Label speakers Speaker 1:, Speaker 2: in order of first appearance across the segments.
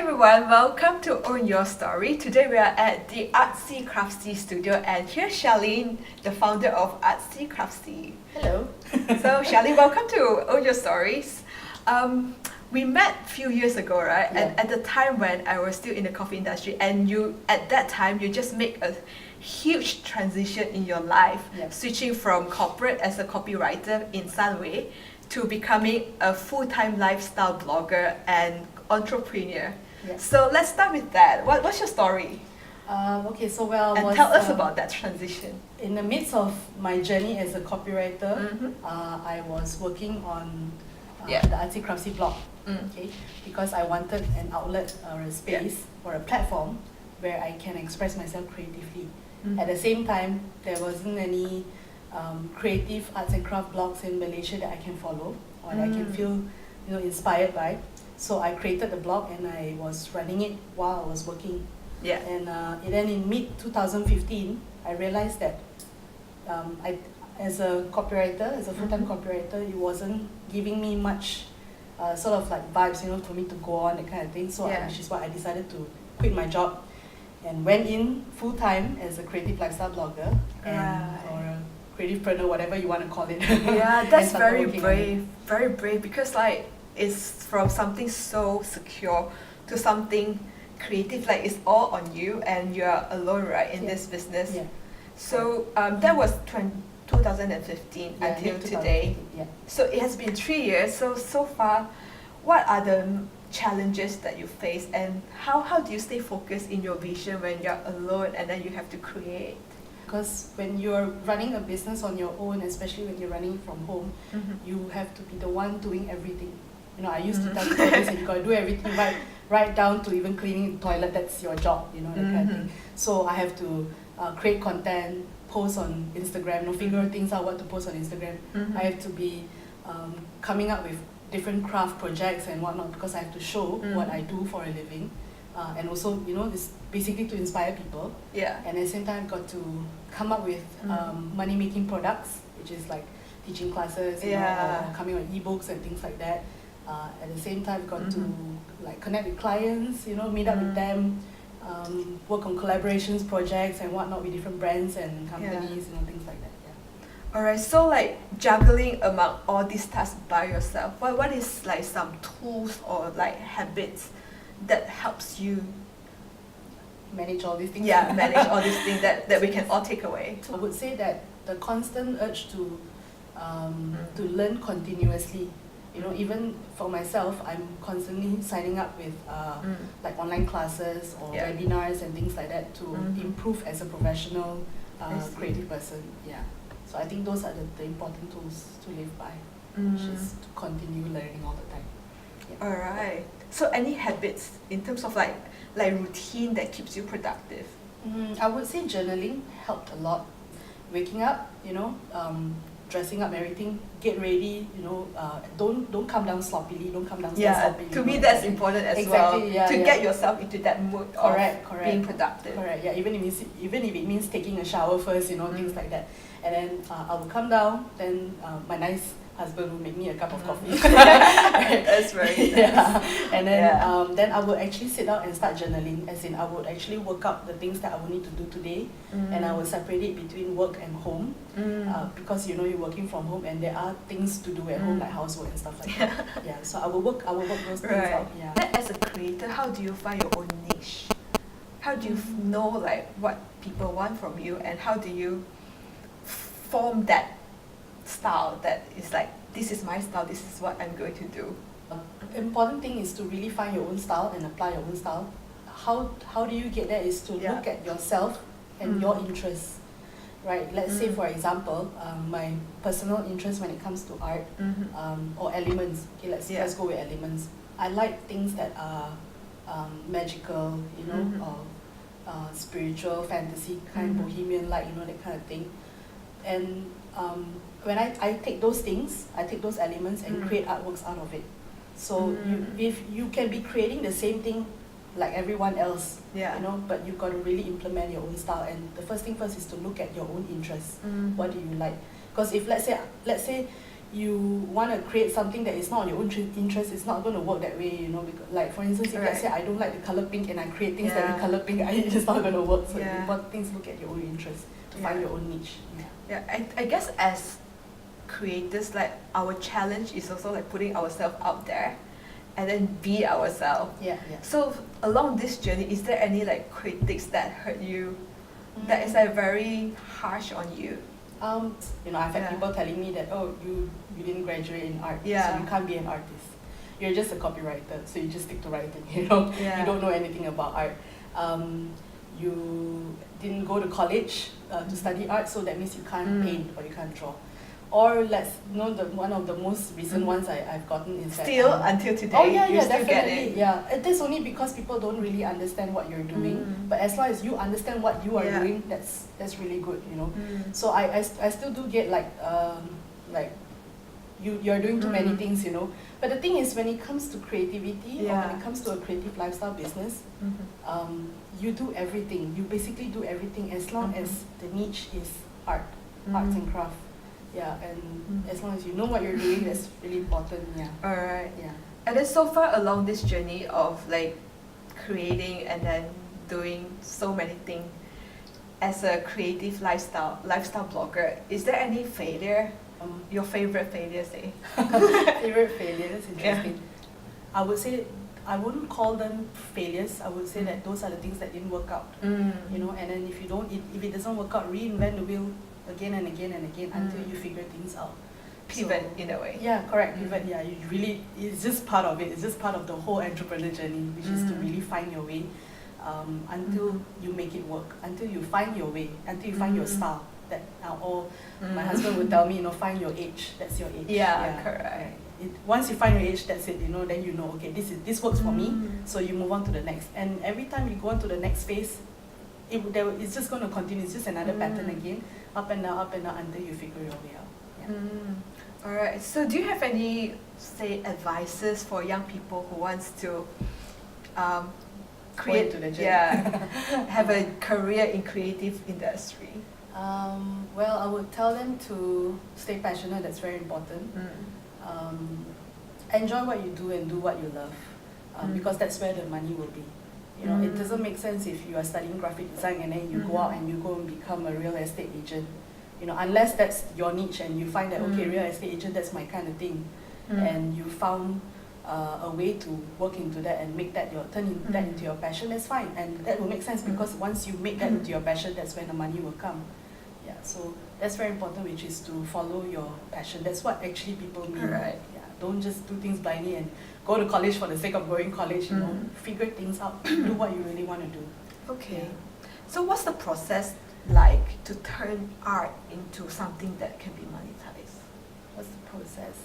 Speaker 1: everyone, welcome to Own Your Story. Today we are at the Artsy Craftsy studio and here's Shia Lynn, the founder of Artsy Craftsy.
Speaker 2: Hello.
Speaker 1: So Shia Lynn, welcome to Own Your Stories. We met a few years ago, right?
Speaker 2: Yeah.
Speaker 1: And at the time when I was still in the coffee industry, and at that time you just make a huge transition in your life,
Speaker 2: Yeah.
Speaker 1: switching from corporate as a copywriter in Sunway to becoming a full-time lifestyle blogger and entrepreneur.
Speaker 2: Yeah.
Speaker 1: So let's start with that. What's your story?
Speaker 2: Okay,
Speaker 1: And tell us about that transition.
Speaker 2: In the midst of my journey as a copywriter,
Speaker 1: Mhm.
Speaker 2: I was working on
Speaker 1: Yeah.
Speaker 2: the Artsy Craftsy blog,
Speaker 1: Mm.
Speaker 2: okay, because I wanted an outlet or a space or a platform where I can express myself creatively.
Speaker 1: Mhm.
Speaker 2: At the same time, there wasn't any creative arts and craft blogs in Malaysia that I can follow or that I can feel, inspired by. So I created the blog and I was running it while I was working.
Speaker 1: Yeah.
Speaker 2: And then in mid 2015, I realized that as a copywriter, as a full-time copywriter, it wasn't giving me much sort of like vibes, for me to go on, that kind of thing. So
Speaker 1: Yeah.
Speaker 2: which is why I decided to quit my job and went in full-time as a creative lifestyle blogger or a creativepreneur, whatever you want to call it.
Speaker 1: Yeah,
Speaker 2: And
Speaker 1: that's
Speaker 2: started
Speaker 1: very
Speaker 2: working on it.
Speaker 1: very brave because like it's from something so secure to something creative, like it's all on you and you're alone, right, in
Speaker 2: Yeah.
Speaker 1: this business.
Speaker 2: Yeah.
Speaker 1: So that was 2015
Speaker 2: Yeah,
Speaker 1: until
Speaker 2: mid-
Speaker 1: today.
Speaker 2: 2015, yeah.
Speaker 1: So it has been 3 years. So far, what are the challenges that you face and how do you stay focused in your vision when you're alone and then you have to create?
Speaker 2: Because when you're running a business on your own, especially when you're running from home,
Speaker 1: Mhm.
Speaker 2: you have to be the one doing everything. I used to tell people this, you gotta do everything, right down to even cleaning the toilet. That's your job, that kind of thing. So I have to create content, post on Instagram, figure things out what to post on Instagram.
Speaker 1: Mhm.
Speaker 2: I have to be coming up with different craft projects and whatnot because I have to show what I do for a living, and also it's basically to inspire people.
Speaker 1: Yeah.
Speaker 2: And at the same time, got to come up with money-making products, which is like teaching classes,
Speaker 1: Yeah.
Speaker 2: or coming on ebooks and things like that. At the same time, got to like connect with clients, meet up with them, work on collaborations, projects, and whatnot with different brands and companies, things like that. Yeah.
Speaker 1: Alright, so like juggling among all these tasks by yourself, what is like some tools or like habits that helps you
Speaker 2: Manage all these things.
Speaker 1: manage all these things that we can all take away?
Speaker 2: I would say that the constant urge to learn continuously. Even for myself, I'm constantly signing up with like online classes or
Speaker 1: Yeah.
Speaker 2: webinars and things like that to improve as a professional
Speaker 1: I see.
Speaker 2: creative person. Yeah. So I think those are the important tools to live by, which is to continue learning all the time. Yeah.
Speaker 1: Alright. So any habits in terms of like routine that keeps you productive?
Speaker 2: I would say journaling helped a lot. Waking up, dressing up everything, get ready, don't come down sloppily, don't come downstairs
Speaker 1: Yeah,
Speaker 2: sloppily.
Speaker 1: to me that's important as
Speaker 2: Exactly,
Speaker 1: well.
Speaker 2: yeah,
Speaker 1: to
Speaker 2: yeah.
Speaker 1: get yourself into that mood
Speaker 2: Correct,
Speaker 1: of
Speaker 2: correct.
Speaker 1: being productive.
Speaker 2: Correct, yeah, even if it means taking a shower first, things like that. And then I will come down, then my nice husband will make me a cup of coffee.
Speaker 1: That's very nice.
Speaker 2: Yeah. And then
Speaker 1: Yeah.
Speaker 2: then I would actually sit down and start journaling, as in I would actually work out the things that I will need to do today, and I will separate it between work and home, because you're working from home and there are things to do at home like housework and stuff like that. Yeah, so I will work those things
Speaker 1: Right.
Speaker 2: out. Yeah.
Speaker 1: Then as a creator, how do you find your own niche? How do you know like what people want from you, and how do you form that style that is like, this is my style, this is what I'm going to do?
Speaker 2: Important thing is to really find your own style and apply your own style. How do you get there is to
Speaker 1: Yeah.
Speaker 2: look at yourself and your interests, right? Let's say for example, my personal interest when it comes to art, or elements. Okay, let's go with elements. I like things that are magical, or spiritual, fantasy kind, bohemian like, that kind of thing. And when I take those things, I take those elements and create artworks out of it. So if you can be creating the same thing like everyone else,
Speaker 1: Yeah.
Speaker 2: but you've got to really implement your own style. And the first thing first is to look at your own interests. What do you like? Because if let's say you want to create something that is not on your own interest, it's not going to work that way, you know. Because, like for instance, if let's say I don't like the color pink and I create things that are color pink, it's not going to work. So the important thing is look at your own interest to find your own niche.
Speaker 1: I guess as creators, like our challenge is also like putting ourselves out there and then be ourselves. So along this journey, is there any like critics that hurt you, that is like very harsh on you?
Speaker 2: You know, I've had people telling me that, oh, you didn't graduate in art, so you can't be an artist. You're just a copywriter, so you just stick to writing, you know. You don't know anything about art. You didn't go to college to study art, so that means you can't paint or you can't draw. Or one of the most recent ones I've gotten is
Speaker 1: still
Speaker 2: that,
Speaker 1: until today, you still
Speaker 2: definitely
Speaker 1: get it.
Speaker 2: It is only because people don't really understand what you're doing. But as long as you understand what you are doing, that's really good, you know. So I still do get like you're doing too many things, you know. But the thing is, when it comes to creativity or when it comes to a creative lifestyle business, you do everything. You basically do everything as long as the niche is arts and craft. And as long as you know what you're doing, that's really important.
Speaker 1: Alright. And then so far along this journey of like creating and then doing so many things as a creative lifestyle blogger, is there any failure? Your favorite failure, say?
Speaker 2: Favorite failure, that's interesting. I would say, I wouldn't call them failures. I would say that those are the things that didn't work out. You know, and then if it doesn't work out, reinvent the wheel again and again and again until you figure things out.
Speaker 1: Pivot in a way.
Speaker 2: Yeah, correct. Pivot. You really, it's just part of it. It's just part of the whole entrepreneur journey, which is to really find your way until you make it work, until you find your way, until you find your style. That my husband would tell me, you know, find your edge. That's your edge.
Speaker 1: Correct.
Speaker 2: Once you find your edge, that's it. You know, then you know, okay, this works for me. So you move on to the next, and every time you go on to the next phase, it's just going to continue. It's just another pattern again, up and down until you figure your way out.
Speaker 1: Alright. So do you have any, say, advices for young people who wants to create, have a career in creative industry?
Speaker 2: Well, I would tell them to stay passionate. That's very important. Enjoy what you do and do what you love, because that's where the money will be. You know, it doesn't make sense if you are studying graphic design and then you go out and you go and become a real estate agent. You know, unless that's your niche and you find that, okay, real estate agent, that's my kind of thing, and you found a way to work into that and make that turn that into your passion, that's fine. And that will make sense because once you make that into your passion, that's when the money will come. So that's very important, which is to follow your passion. That's what actually people mean. Don't just do things blindly and go to college for the sake of going to college. You know, figure things out, do what you really want to do.
Speaker 1: So what's the process like to turn art into something that can be monetized?
Speaker 2: What's the process?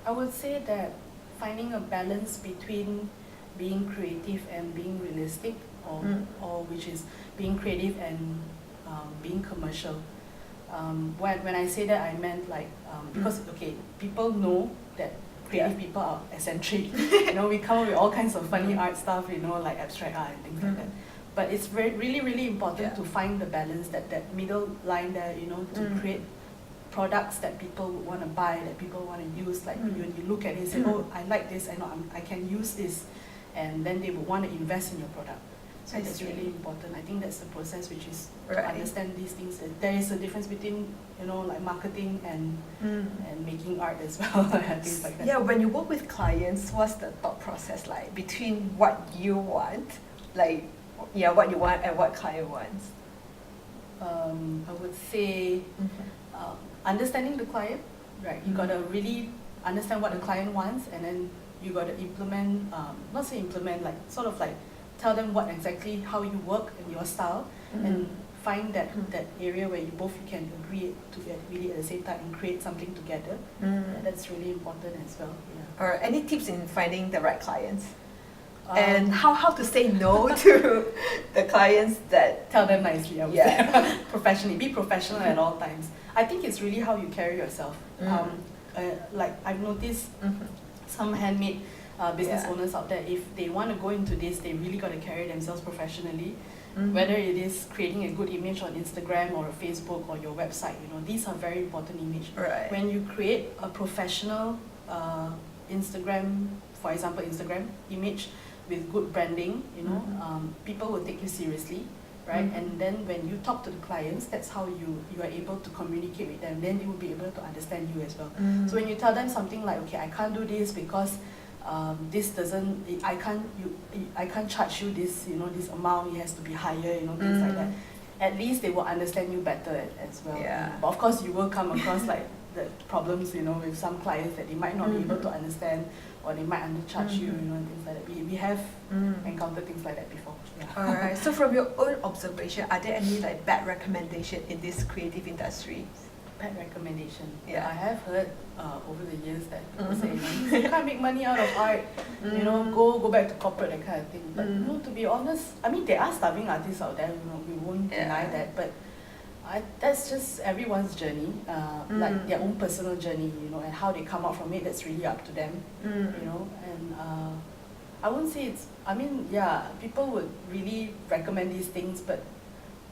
Speaker 2: I would say that finding a balance between being creative and being realistic, or which is being creative and being commercial. When I say that, I meant like because people know that creative people are eccentric. You know, we come up with all kinds of funny art stuff. You know, like abstract art and things like that. But it's really important to find the balance, that middle line there. You know, to create products that people would want to buy, that people want to use. Like when you look at it, and say, oh, I like this. I know I can use this, and then they would want to invest in your product. So that's really important. I think that's the process, which is to understand these things. There is a difference between, you know, like marketing and making art as well, things like that.
Speaker 1: Yeah, when you work with clients, what's the thought process like between what you want, what you want and what client wants?
Speaker 2: I would say understanding the client, right? You gotta really understand what the client wants, and then you gotta implement, not say implement, like sort of like tell them what exactly how you work and your style, and find that area where you can agree to get really at the same time and create something together. That's really important as well.
Speaker 1: Or any tips in finding the right clients? And how to say no to the clients that...
Speaker 2: Tell them nicely, I would say. Professionally. Be professional at all times. I think it's really how you carry yourself. Like I've noticed some handmade business owners out there, if they want to go into this, they really got to carry themselves professionally. Whether it is creating a good image on Instagram or Facebook or your website, these are very important images.
Speaker 1: Right.
Speaker 2: When you create a professional Instagram, for example, Instagram image with good branding, people will take you seriously, right? And then when you talk to the clients, that's how you are able to communicate with them. Then you will be able to understand you as well. So when you tell them something like, okay, I can't do this because this doesn't, I can't charge you this, this amount, it has to be higher, things like that. At least they will understand you better as well.
Speaker 1: Yeah.
Speaker 2: But of course you will come across like the problems, with some clients that they might not be able to understand, or they might undercharge you, and things like that. We have encountered things like that before. Yeah.
Speaker 1: Alright. So from your own observation, are there any like bad recommendation in this creative industry?
Speaker 2: Bad recommendation.
Speaker 1: Yeah.
Speaker 2: I have heard over the years that people say, you can't make money out of art, go back to corporate, that kind of thing. But to be honest, I mean, there are starving artists out there, we won't deny that, but that's just everyone's journey, like their own personal journey, and how they come out from it, that's really up to them, and I wouldn't say people would really recommend these things, but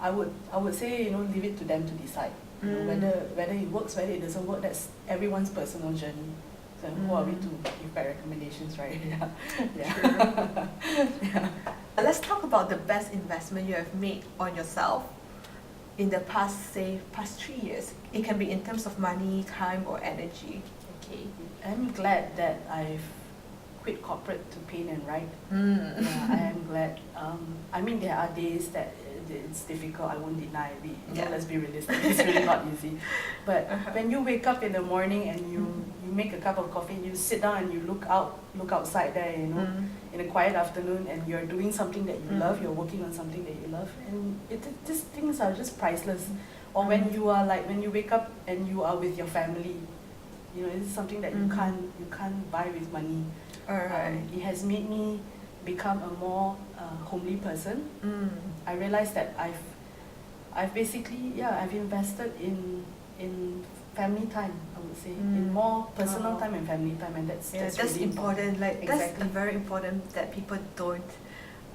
Speaker 2: I would say, leave it to them to decide. Whether it works, whether it doesn't work, that's everyone's personal journey. So who are we to give bad recommendations, right? Yeah.
Speaker 1: Let's talk about the best investment you have made on yourself in the past 3 years. It can be in terms of money, time, or energy.
Speaker 2: Okay. I'm glad that I've quit corporate to paint and write. Yeah, I am glad. I mean, there are days that it's difficult, I won't deny it. Let's be realistic, it's really not easy. But when you wake up in the morning and you make a cup of coffee, you sit down and you look outside there, in a quiet afternoon, and you're doing something that you love, you're working on something that you love, and these things are just priceless. Or when you wake up and you are with your family, it's something that you can't buy with money. It has made me become a more homely person. I realized that I've basically I've invested in family time, I would say, in more personal time and family time, and that's really
Speaker 1: important. Like
Speaker 2: exactly.
Speaker 1: that's very important that people don't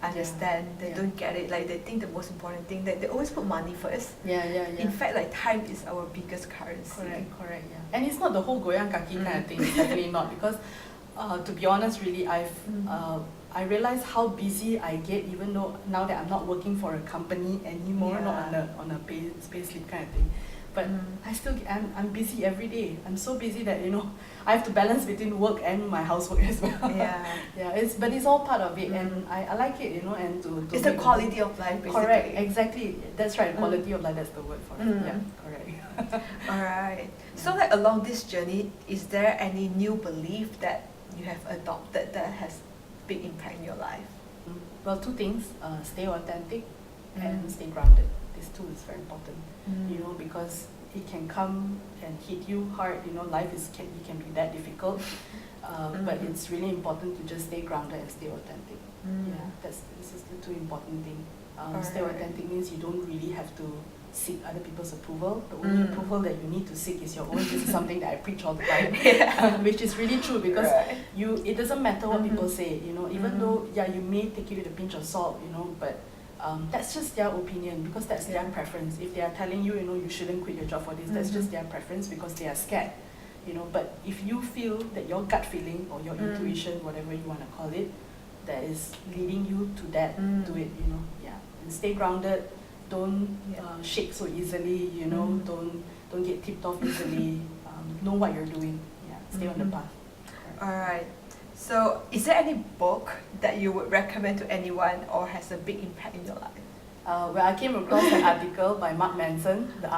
Speaker 1: understand. They don't get it. Like they think the most important thing that they always put money first. In fact, like time is our biggest currency.
Speaker 2: Correct. Yeah. And it's not the whole goyang kaki kind of thing. It's definitely not, because to be honest, really, I realize how busy I get, even though now that I'm not working for a company anymore, not on a pay slip kind of thing. But I'm busy every day. I'm so busy that I have to balance between work and my housework as well. But it's all part of it, and I like it, and to
Speaker 1: it's the quality of life, basically.
Speaker 2: Correct, exactly. That's right. Quality of life. That's the word for it. Yeah, correct.
Speaker 1: Alright. So like along this journey, is there any new belief that you have adopted that has big impact in your life?
Speaker 2: Well, two things: stay authentic and stay grounded. These two is very important. Because it can come and hit you hard. Life can be that difficult, but it's really important to just stay grounded and stay authentic. This is the two important thing. Stay authentic means you don't really have to seek other people's approval. The only approval that you need to seek is your own. This is something that I preach all the time, which is really true, because it doesn't matter what people say. Even though you may take it with a pinch of salt, but that's just their opinion, because that's their preference. If they are telling you, you shouldn't quit your job for this, that's just their preference, because they are scared. But if you feel that your gut feeling or your intuition, whatever you want to call it, that is leading you to that, do it. And stay grounded. Don't shake so easily. Don't get tipped off easily. Know what you're doing. Stay on the path.
Speaker 1: Alright. So, is there any book that you would recommend to anyone or has a big impact in your life?
Speaker 2: Well, I came across an article by Mark Manson, the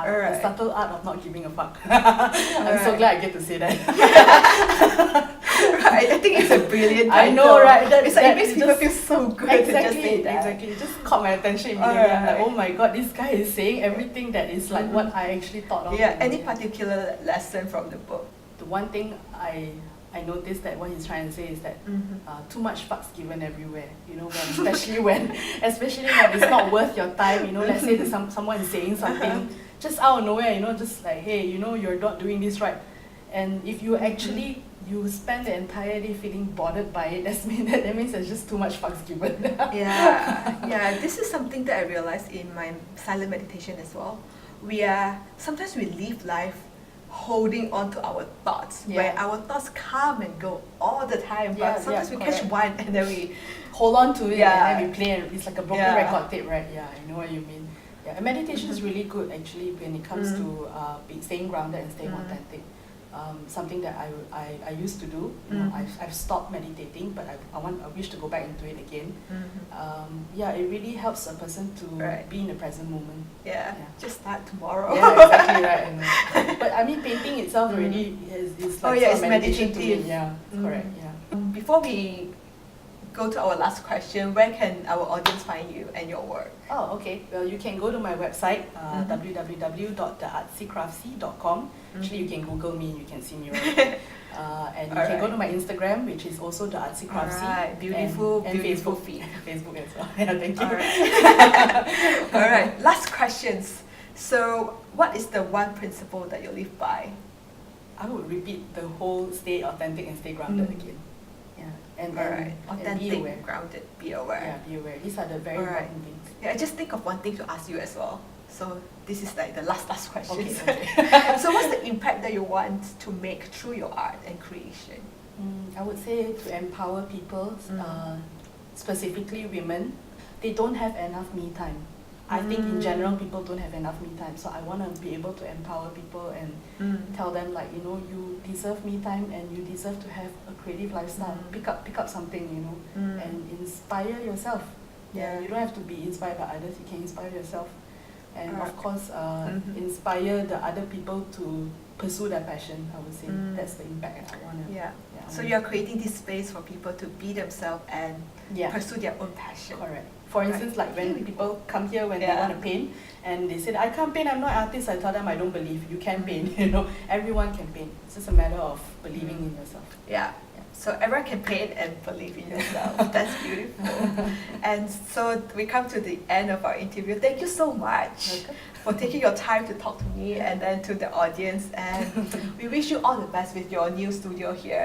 Speaker 2: subtle art of not giving a fuck. I'm so glad I get to say that.
Speaker 1: Right, I think it's a brilliant title.
Speaker 2: I know, right?
Speaker 1: It makes people feel so good to just say that.
Speaker 2: Exactly. It just caught my attention immediately. I'm like, oh my god, this guy is saying everything that is like what I actually thought of.
Speaker 1: Any particular lesson from the book?
Speaker 2: The one thing I noticed that what he's trying to say is that too much fucks given everywhere. Especially when it's not worth your time. Let's say that someone is saying something just out of nowhere. Just like, hey, you're not doing this right. And if you actually you spend the entire day feeling bothered by it, that means there's just too much fucks given.
Speaker 1: Yeah, this is something that I realized in my silent meditation as well. Sometimes we live life holding on to our thoughts, where our thoughts come and go all the time, but sometimes we catch one and then we
Speaker 2: hold on to it and then we play, and it's like a broken record tape, right? Yeah, I know what you mean. Yeah, and meditation is really good actually when it comes to staying grounded and staying authentic. Something that I used to do. You know, I've stopped meditating, but I wish to go back into it again. It really helps a person to be in the present moment.
Speaker 1: Just start tomorrow.
Speaker 2: Yeah, exactly right. I know. But I mean, painting itself already is like
Speaker 1: it's
Speaker 2: meditation to
Speaker 1: meditative.
Speaker 2: me. Yeah, correct. Yeah.
Speaker 1: Before we go to our last question, where can our audience find you and your work?
Speaker 2: Oh, okay. Well, you can go to my website, www.theartsycraftsy.com. Actually, you can Google me, you can see me. And you can go to my Instagram, which is also the Artsy Craftsy.
Speaker 1: Alright, beautiful
Speaker 2: Facebook
Speaker 1: feed.
Speaker 2: Facebook as well. Yeah, thank you.
Speaker 1: Alright, last questions. So, what is the one principle that you live by?
Speaker 2: I would repeat the whole stay authentic and stay grounded again. And
Speaker 1: authentic,
Speaker 2: be aware.
Speaker 1: grounded, be aware.
Speaker 2: Yeah, be aware. These are the very important things.
Speaker 1: Yeah, I just think of one thing to ask you as well. So this is like the last question.
Speaker 2: Okay.
Speaker 1: So what's the impact that you want to make through your art and creation?
Speaker 2: I would say to empower people, specifically women. They don't have enough me time. I think in general people don't have enough me time, so I want to be able to empower people and tell them, like, you know, you deserve me time and you deserve to have a creative lifestyle. Pick up something, you know, and inspire yourself. You don't have to be inspired by others, you can inspire yourself. And of course inspire the other people to pursue their passion. I would say that's the impact I want to.
Speaker 1: So you're creating this space for people to be themselves and pursue their own passion.
Speaker 2: Correct. For instance, like when people come here when they want to paint and they said, I can't paint, I'm not an artist, I tell them I don't believe. You can paint, you know, everyone can paint. It's just a matter of believing in yourself.
Speaker 1: So everyone can paint and believe in yourself. That's beautiful. And so we come to the end of our interview. Thank you so much for taking your time to talk to me and then to the audience. And we wish you all the best with your new studio here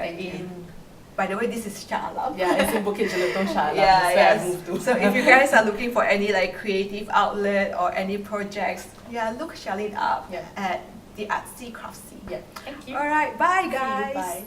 Speaker 1: By the way, this is Shia Lynn.
Speaker 2: Yeah, it's in Bukit Jelutong, Shia Lynn. That's where I moved to.
Speaker 1: So if you guys are looking for any like creative outlet or any projects, look Shia Lynn up at the Artsy Craftsy.
Speaker 2: Thank you.
Speaker 1: Alright, bye guys.
Speaker 2: See you, bye.